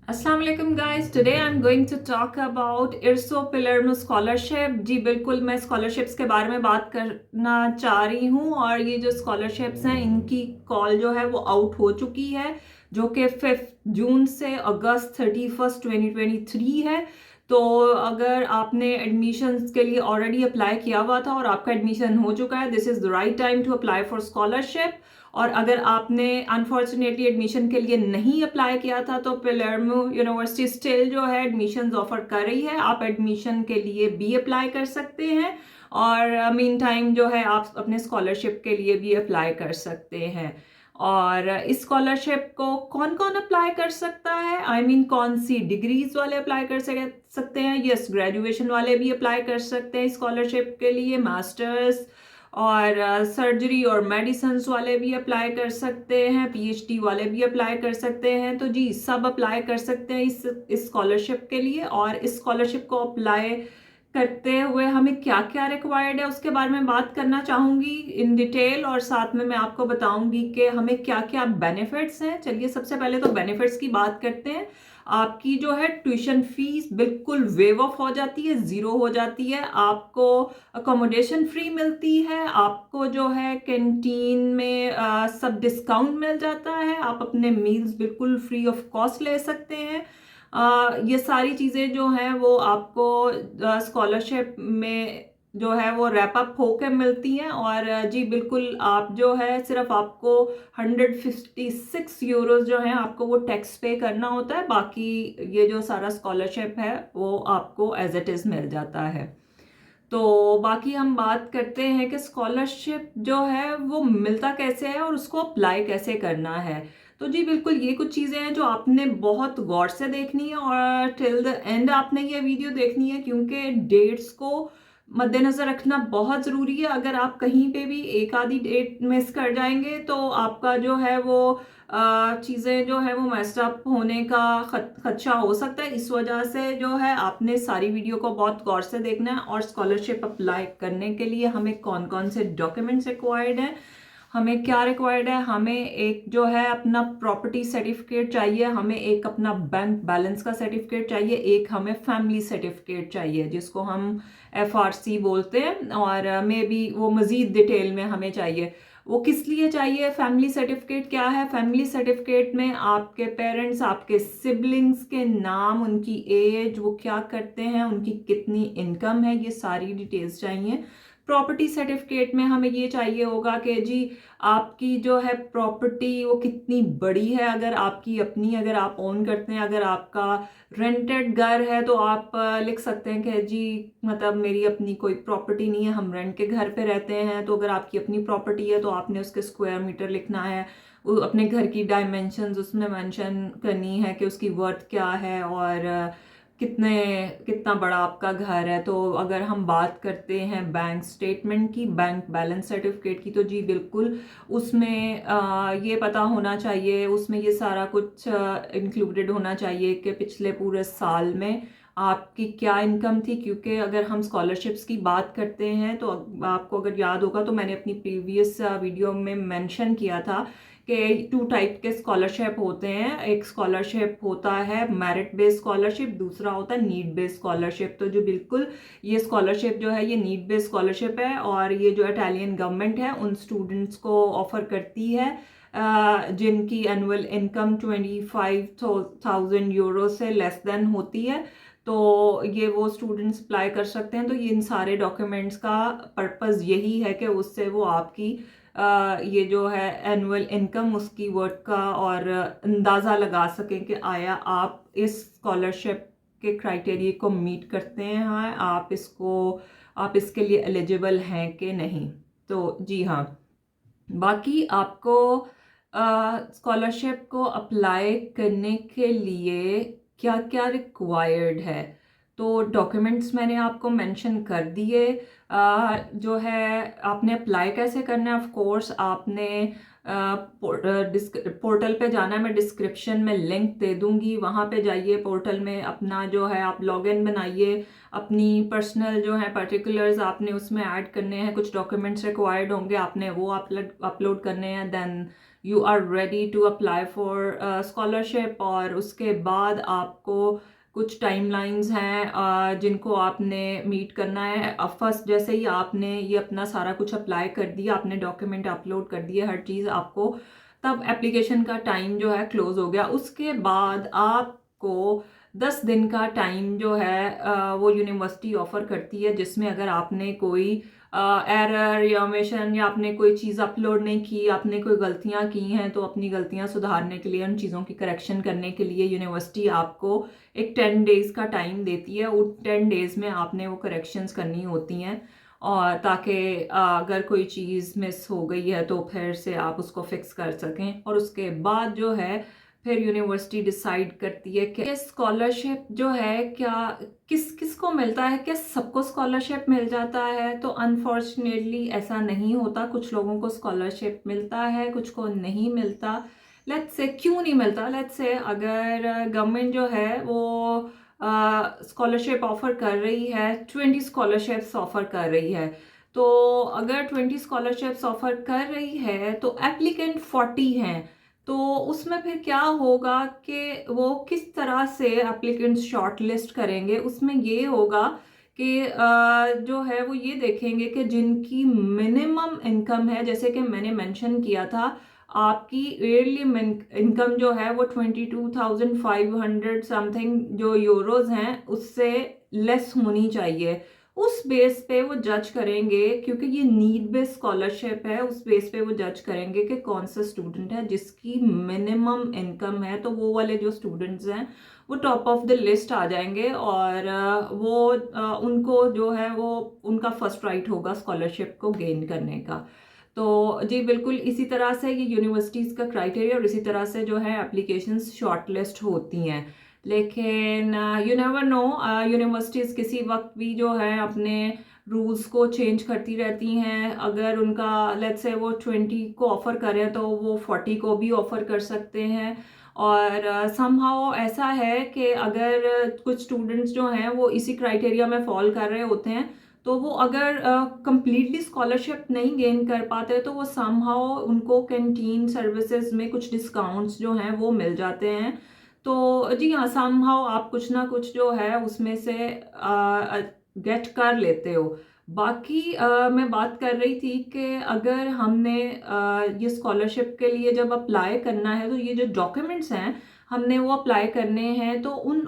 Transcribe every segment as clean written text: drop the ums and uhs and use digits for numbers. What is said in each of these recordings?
अस्सलाम वालेकुम guys, today I am going to talk about Erso Pilermo scholarship. जी बिल्कुल, मैं स्कॉलरशिप्स के बारे में बात करना चाह रही हूँ और ये जो स्कॉलरशिप्स हैं इनकी कॉल जो है वो आउट हो चुकी है, जो कि 5 जून से अगस्त 31 2023 है। तो अगर आपने एडमिशन्स के लिए ऑलरेडी अप्लाई किया हुआ था और आपका एडमिशन हो चुका है, this is the right time to apply for scholarship. और अगर आपने अनफॉर्चुनेटली एडमिशन के लिए नहीं अप्लाई किया था तो पेलर्मो यूनिवर्सिटी स्टिल जो है एडमिशन ऑफर कर रही है, आप एडमिशन के लिए भी अप्लाई कर सकते हैं और मीन टाइम जो है आप अपने स्कॉलरशिप के लिए भी अप्लाई कर सकते हैं। और इस स्कॉलरशिप को कौन कौन अप्लाई कर सकता है, आई मीन कौन सी डिग्रीज वाले अप्लाई कर सकते हैं? यस, ग्रेजुएशन वाले भी अप्लाई कर सकते हैं स्कॉलरशिप के लिए, मास्टर्स और सर्जरी और मेडिसिन वाले भी अप्लाई कर सकते हैं, पीएचडी वाले भी अप्लाई कर सकते हैं। तो जी सब अप्लाई कर सकते हैं इस स्कॉलरशिप के लिए। और इस स्कॉलरशिप को अप्लाई करते हुए हमें क्या क्या रिक्वायर्ड है उसके बारे में बात करना चाहूँगी इन डिटेल, और साथ में मैं आपको बताऊंगी कि हमें क्या क्या बेनिफिट्स हैं। चलिए सबसे पहले तो बेनिफिट्स की बात करते हैं। आपकी जो है ट्यूशन फीस बिल्कुल वेव ऑफ हो जाती है, ज़ीरो हो जाती है। आपको अकोमोडेशन फ्री मिलती है, आपको जो है कैंटीन में सब डिस्काउंट मिल जाता है, आप अपने मील्स बिल्कुल फ्री ऑफ कॉस्ट ले सकते हैं। ये सारी चीज़ें जो हैं वो आपको स्कॉलरशिप में जो है वो रैप अप होकर मिलती हैं। और जी बिल्कुल, आप जो है सिर्फ आपको 156 यूरोज जो है आपको वो टैक्स पे करना होता है, बाकी ये जो सारा स्कॉलरशिप है वो आपको एज इट इज़ मिल जाता है। तो बाकी हम बात करते हैं कि स्कॉलरशिप जो है वो मिलता कैसे है और उसको अप्लाई कैसे करना है। तो जी बिल्कुल, ये कुछ चीज़ें हैं जो आपने बहुत गौर से देखनी है और टिल द एंड आपने ये वीडियो देखनी है, क्योंकि डेट्स को मद्देनजर रखना बहुत ज़रूरी है। अगर आप कहीं पे भी एक आधी डेट मिस कर जाएंगे तो आपका जो है वो चीज़ें जो है वो मेस्ड अप होने का खदशा हो सकता है। इस वजह से जो है आपने सारी वीडियो को बहुत गौर से देखना है। और स्कॉलरशिप अप्लाई करने के लिए हमें कौन कौन से डॉक्यूमेंट्स रिक्वायर्ड हैं, हमें क्या रिक्वायर्ड है, हमें एक जो है अपना प्रॉपर्टी सर्टिफिकेट चाहिए, हमें एक अपना बैंक बैलेंस का सर्टिफिकेट चाहिए, एक हमें फैमिली सर्टिफिकेट चाहिए जिसको हम FRC बोलते हैं, और मे बी वो मज़ीद डिटेल में हमें चाहिए। वो किस लिए चाहिए? फैमिली सर्टिफिकेट क्या है? फैमिली सर्टिफिकेट में आपके पेरेंट्स, आपके सिबलिंग्स के नाम, उनकी एज, वो क्या करते हैं, उनकी कितनी इनकम है, ये सारी डिटेल्स चाहिए। प्रॉपर्टी सर्टिफिकेट में हमें ये चाहिए होगा कि जी आपकी जो है प्रॉपर्टी वो कितनी बड़ी है, अगर आपकी अपनी, अगर आप ओन करते हैं, अगर आपका रेंटेड घर है तो आप लिख सकते हैं कि जी मतलब मेरी अपनी कोई प्रॉपर्टी नहीं है, हम रेंट के घर पे रहते हैं। तो अगर आपकी अपनी प्रॉपर्टी है तो आपने उसके स्क्वायर मीटर लिखना है, अपने घर की डायमेंशंस उसमें मेंशन करनी है कि उसकी वर्थ क्या है और कितना बड़ा आपका घर है। तो अगर हम बात करते हैं बैंक स्टेटमेंट की, बैंक बैलेंस सर्टिफिकेट की, तो जी बिल्कुल उसमें ये पता होना चाहिए, उसमें ये सारा कुछ इंक्लूडेड होना चाहिए कि पिछले पूरे साल में आपकी क्या इनकम थी। क्योंकि अगर हम स्कॉलरशिप्स की बात करते हैं तो आपको अगर याद होगा तो मैंने अपनी प्रीवियस वीडियो में मेंशन किया था कि 2 टाइप के स्कॉलरशिप होते हैं। एक स्कॉलरशिप होता है मेरिट बेस्ड स्कॉलरशिप, दूसरा होता है नीड बेस्ड स्कॉलरशिप। तो जो बिल्कुल ये स्कॉलरशिप जो है ये नीड बेस्ड स्कॉलरशिप है और ये जो इटालियन गवर्नमेंट है उन स्टूडेंट्स को ऑफर करती है जिनकी एनुअल इनकम 25,000 यूरो से लेस देन होती है। तो ये वो स्टूडेंट्स अप्लाई कर सकते हैं। तो ये इन सारे डॉक्यूमेंट्स का पर्पस यही है कि उससे वो आपकी ये जो है एनुअल इनकम उसकी वर्थ का और अंदाज़ा लगा सकें कि आया आप इस स्कॉलरशिप के क्राइटेरिया को मीट करते हैं, हाँ आप इसके लिए एलिजिबल हैं कि नहीं। तो जी हाँ, बाकी आपको स्कॉलरशिप को अप्लाई करने के लिए क्या क्या रिक्वायर्ड है, तो डॉक्यूमेंट्स मैंने आपको मेंशन कर दिए। जो है आपने अप्लाई कैसे करना है, ऑफ कोर्स आपने पोर्टल पे जाना है, मैं डिस्क्रिप्शन में लिंक दे दूंगी, वहाँ पे जाइए, पोर्टल में अपना जो है आप लॉगिन बनाइए, अपनी पर्सनल जो है पर्टिकुलर्स आपने उसमें ऐड करने हैं, कुछ डॉक्यूमेंट्स रिक्वायर्ड होंगे, आपने वो अपलोड करने हैं। Then you are ready to apply for scholarship. और उसके बाद आपको कुछ टाइमलाइंस हैं जिनको आपने मीट करना है। फर्स्ट जैसे ही आपने ये अपना सारा कुछ अप्लाई कर दिया, आपने डॉक्यूमेंट अपलोड कर दिए, हर चीज़ आपको, तब एप्लीकेशन का टाइम जो है क्लोज हो गया। उसके बाद आपको 10 दिन का टाइम जो है वो यूनिवर्सिटी ऑफर करती है, जिसमें अगर आपने कोई एरर या ओमिशन या आपने कोई चीज़ अपलोड नहीं की, आपने कोई गलतियां की हैं, तो अपनी गलतियां सुधारने के लिए, उन चीज़ों की करेक्शन करने के लिए यूनिवर्सिटी आपको एक 10 डेज़ का टाइम देती है। उन 10 डेज़ में आपने वो करेक्शंस करनी होती हैं, और ताकि अगर कोई चीज़ मिस हो गई है तो फिर से आप उसको फिक्स कर सकें। और उसके बाद जो है फिर यूनिवर्सिटी डिसाइड करती है कि स्कॉलरशिप जो है क्या किस किस को मिलता है, क्या सबको स्कॉलरशिप मिल जाता है। तो अनफॉर्चुनेटली ऐसा नहीं होता, कुछ लोगों को स्कॉलरशिप मिलता है, कुछ को नहीं मिलता। लेट्स से क्यों नहीं मिलता, लेट्स से अगर गवर्नमेंट जो है वो स्कॉलरशिप ऑफर कर रही है, 20 स्कॉलरशिप्स ऑफर कर रही है, तो अगर 20 स्कॉलरशिप्स ऑफर कर रही है तो एप्लीकेंट 40 हैं, तो उसमें फिर क्या होगा कि वो किस तरह से एप्लीकेंट्स शॉर्ट लिस्ट करेंगे। उसमें ये होगा कि जो है वो ये देखेंगे कि जिनकी मिनिमम इनकम है, जैसे कि मैंने मेंशन किया था, आपकी ईयरली इनकम जो है वो 22,500 समथिंग जो यूरोज हैं उससे लेस होनी चाहिए। उस बेस पे वो जज करेंगे, क्योंकि ये नीड बेस्ड स्कॉलरशिप है, उस बेस पे वो जज करेंगे कि कौन सा स्टूडेंट है जिसकी मिनिमम इनकम है। तो वो वाले जो स्टूडेंट्स हैं वो टॉप ऑफ द लिस्ट आ जाएंगे, और उनको जो है वो उनका फर्स्ट राइट होगा स्कॉलरशिप को गेन करने का। तो जी बिल्कुल इसी तरह से ये यूनिवर्सिटीज़ का क्राइटेरिया और इसी तरह से जो है एप्लीकेशंस शॉर्टलिस्ट होती हैं। लेकिन यू नेवर नो, यूनिवर्सिटीज़ किसी वक्त भी जो है अपने रूल्स को चेंज करती रहती हैं। अगर उनका लेट्स से वो 20 को ऑफ़र करें तो वो 40 को भी ऑफ़र कर सकते हैं। और समहाउ ऐसा है कि अगर कुछ स्टूडेंट्स जो हैं वो इसी क्राइटेरिया में फॉल कर रहे होते हैं, तो वो अगर कंप्लीटली स्कॉलरशिप नहीं गेन कर पाते तो वो समहाउ उनको कैंटीन सर्विसेज में कुछ डिस्काउंट्स जो हैं वो मिल जाते हैं। तो जी हाँ, समहाउ आप कुछ ना कुछ जो है उसमें से गेट कर लेते हो। बाकी मैं बात कर रही थी कि अगर हमने ये स्कॉलरशिप के लिए जब अप्लाई करना है तो ये जो डॉक्यूमेंट्स हैं हमने वो अप्लाई करने हैं, तो उन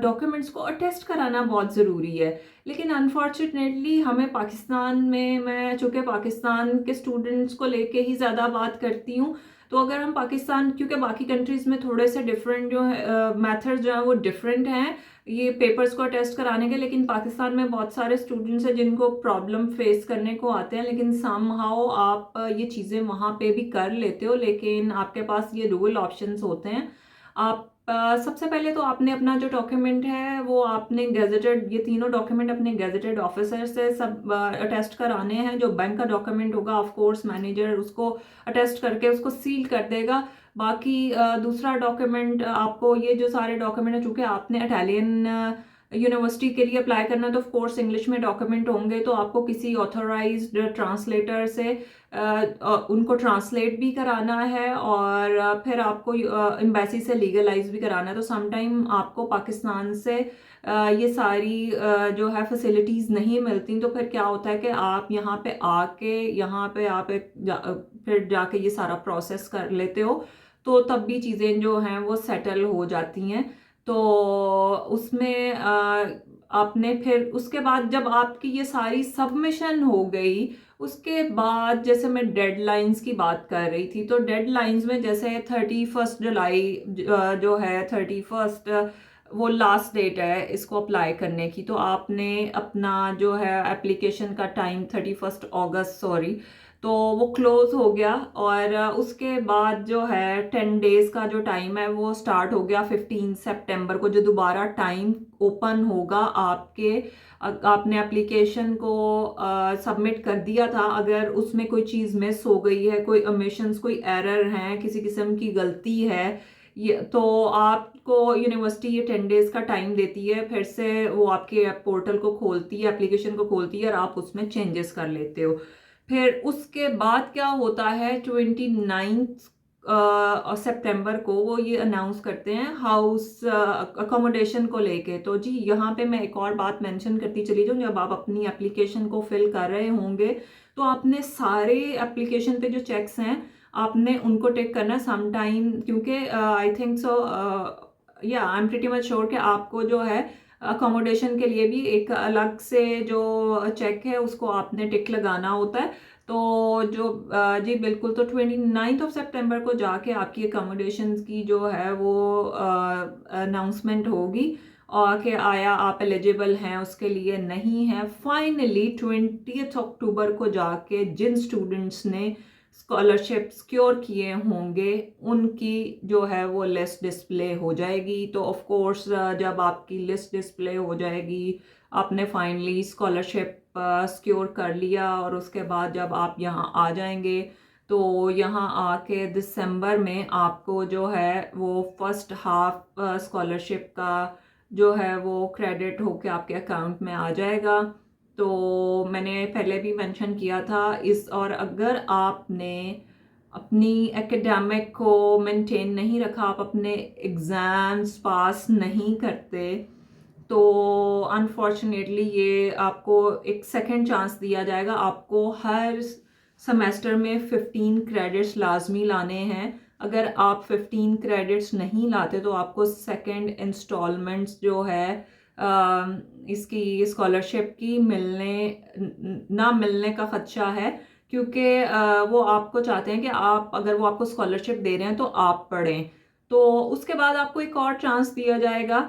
डॉक्यूमेंट्स को अटेस्ट कराना बहुत ज़रूरी है। लेकिन अनफॉर्चुनेटली हमें पाकिस्तान में, मैं चूँकि पाकिस्तान के स्टूडेंट्स को लेके ही ज़्यादा बात करती हूँ, तो अगर हम पाकिस्तान, क्योंकि बाकी कंट्रीज़ में थोड़े से डिफरेंट जो है मेथड्स जो हैं वो डिफरेंट हैं ये पेपर्स को टेस्ट कराने के, लेकिन पाकिस्तान में बहुत सारे स्टूडेंट्स हैं जिनको प्रॉब्लम फेस करने को आते हैं। लेकिन समहाउ आप ये चीज़ें वहाँ पे भी कर लेते हो, लेकिन आपके पास ये डुअल ऑप्शंस होते हैं। आप सबसे पहले तो आपने अपना जो डॉक्यूमेंट है वो आपने गेजेटेड, ये तीनों डॉक्यूमेंट अपने गेजेटेड ऑफिसर से सब अटेस्ट कराने हैं। जो बैंक का डॉक्यूमेंट होगा ऑफ कोर्स मैनेजर उसको अटेस्ट करके उसको सील कर देगा। बाकी दूसरा डॉक्यूमेंट आपको, ये जो सारे डॉक्यूमेंट है, चूंकि आपने इटालियन यूनिवर्सिटी के लिए अप्लाई करना है तो ऑफ कोर्स इंग्लिश में डॉक्यूमेंट होंगे, तो आपको किसी ऑथोराइज्ड ट्रांसलेटर से उनको ट्रांसलेट भी कराना है, और फिर आपको एम्बेसी से लीगलाइज भी कराना है। तो समटाइम आपको पाकिस्तान से ये सारी जो है फैसिलिटीज़ नहीं मिलती, तो फिर क्या होता है कि आप यहाँ पे आके, यहाँ पे आप फिर जाके ये सारा प्रोसेस कर लेते हो, तो तब भी चीज़ें जो हैं वो सेटल हो जाती हैं। तो उसमें आपने फिर उसके बाद जब आपकी ये सारी सबमिशन हो गई, उसके बाद जैसे मैं डेडलाइंस की बात कर रही थी, तो डेडलाइंस में जैसे 31 जुलाई जो है 31 वो लास्ट डेट है इसको अप्लाई करने की। तो आपने अपना जो है एप्लीकेशन का टाइम 31 अगस्त सॉरी, तो वो क्लोज हो गया, और उसके बाद जो है 10 डेज का जो टाइम है वो स्टार्ट हो गया 15 सितंबर को, जो दोबारा टाइम ओपन होगा आपके, आपने एप्लीकेशन को सबमिट कर दिया था, अगर उसमें कोई चीज़ मिस हो गई है, कोई ओमिशंस, कोई एरर हैं, किसी किस्म की गलती है, ये तो आपको यूनिवर्सिटी ये 10 डेज का टाइम देती है, फिर से वो आपके पोर्टल को खोलती है, एप्लीकेशन को खोलती है, और आप उसमें चेंजेस कर लेते हो। फिर उसके बाद क्या होता है, 29 और सितंबर को वो ये अनाउंस करते हैं हाउस अकोमोडेशन को लेके। तो जी यहाँ पे मैं एक और बात मेंशन करती चली जाऊँ, जब आप अपनी एप्लीकेशन को फिल कर रहे होंगे तो आपने सारे एप्लीकेशन पे जो चेक्स हैं आपने उनको टिक करना सम टाइम, क्योंकि आई थिंक सो या I am pretty much sure कि आपको जो है अकोमोडेशन के लिए भी एक अलग से जो चेक है उसको आपने टिक लगाना होता है। तो जो जी बिल्कुल, तो 29 सितंबर को जाके आपकी अकोमोडेशन की जो है वो अनाउंसमेंट होगी और कि आया आप एलिजिबल हैं उसके लिए नहीं है। फाइनली 20 अक्टूबर को जाके जिन स्टूडेंट्स ने स्कॉलरशिप सिक्योर किए होंगे उनकी जो है वो लिस्ट डिस्प्ले हो जाएगी। तो ऑफ कोर्स जब आपकी लिस्ट डिस्प्ले हो जाएगी, आपने फाइनली स्कॉलरशिप सिक्योर कर लिया और उसके बाद जब आप यहाँ आ जाएंगे तो यहाँ आके दिसंबर में आपको जो है वो फर्स्ट हाफ स्कॉलरशिप का जो है वो क्रेडिट होके आपके अकाउंट में आ जाएगा। तो मैंने पहले भी मेंशन किया था इस, और अगर आपने अपनी एकेडमिक को मेंटेन नहीं रखा, आप अपने एग्ज़ाम्स पास नहीं करते, तो अनफॉर्चुनेटली ये आपको एक सेकंड चांस दिया जाएगा। आपको हर सेमेस्टर में 15 क्रेडिट्स लाजमी लाने हैं। अगर आप 15 क्रेडिट्स नहीं लाते तो आपको सेकंड इंस्टॉलमेंट्स जो है इसकी स्कॉलरशिप की ना मिलने का खदशा है, क्योंकि वो आपको चाहते हैं कि आप, अगर वो आपको स्कॉलरशिप दे रहे हैं तो आप पढ़ें। तो उसके बाद आपको एक और चांस दिया जाएगा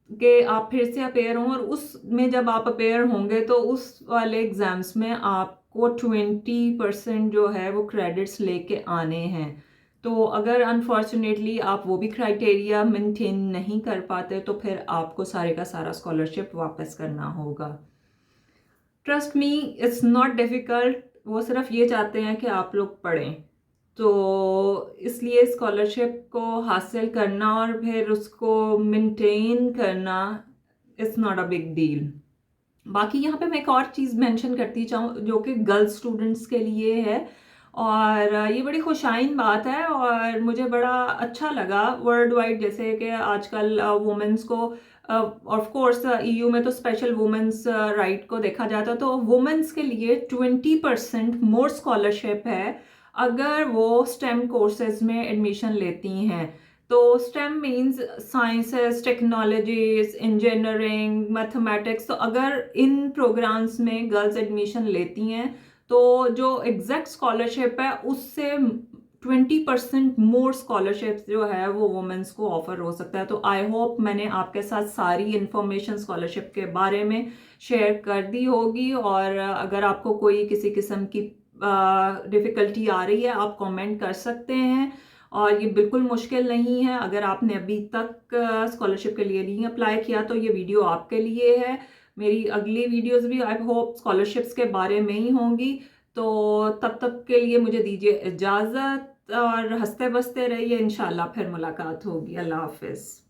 कि आप फिर से अपेयर हों, और उसमें जब आप अपेयर होंगे तो उस वाले एग्ज़ाम्स में आपको 20% जो है वो क्रेडिट्स लेके आने हैं। तो अगर अनफॉर्चुनेटली आप वो भी क्राइटेरिया मेंटेन नहीं कर पाते तो फिर आपको सारे का सारा स्कॉलरशिप वापस करना होगा। Trust me, it's not difficult. वो सिर्फ ये चाहते हैं कि आप लोग पढ़ें। तो इसलिए स्कॉलरशिप को हासिल करना और फिर उसको मेंटेन करना it's not a big deal. बाकी यहाँ पे मैं एक और चीज़ मेंशन करती चाहूँ जो कि गर्ल्स स्टूडेंट्स के लिए है, और ये बड़ी खुशाइन बात है और मुझे बड़ा अच्छा लगा। वर्ल्ड वाइड जैसे कि आजकल वुमेंस को, ऑफ कोर्स ईयू में तो स्पेशल वुमेंस राइट को देखा जाता है, तो वुमेंस के लिए 20% मोर स्कॉलरशिप है अगर वो स्टेम कोर्सेज में एडमिशन लेती हैं। तो stem means sciences, technologies, engineering, mathematics. तो अगर इन प्रोग्राम्स में गर्ल्स एडमिशन लेती हैं तो जो एग्जैक्ट स्कॉलरशिप है उससे 20% मोर स्कॉलरशिप जो है वो वुमेंस को ऑफर हो सकता है। तो आई होप मैंने आपके साथ सारी इंफॉर्मेशन स्कॉलरशिप के बारे में शेयर कर दी होगी, और अगर आपको कोई किसी किस्म की डिफ़िकल्टी आ रही है आप कमेंट कर सकते हैं, और ये बिल्कुल मुश्किल नहीं है। अगर आपने अभी तक स्कॉलरशिप के लिए नहीं अप्लाई किया तो ये वीडियो आपके लिए है। मेरी अगली वीडियोस भी आई होप स्कॉलरशिप्स के बारे में ही होंगी। तो तब तक के लिए मुझे दीजिए इजाज़त और हंसते बसते रहिए। इंशाल्लाह फिर मुलाकात होगी। अल्लाह हाफिज़।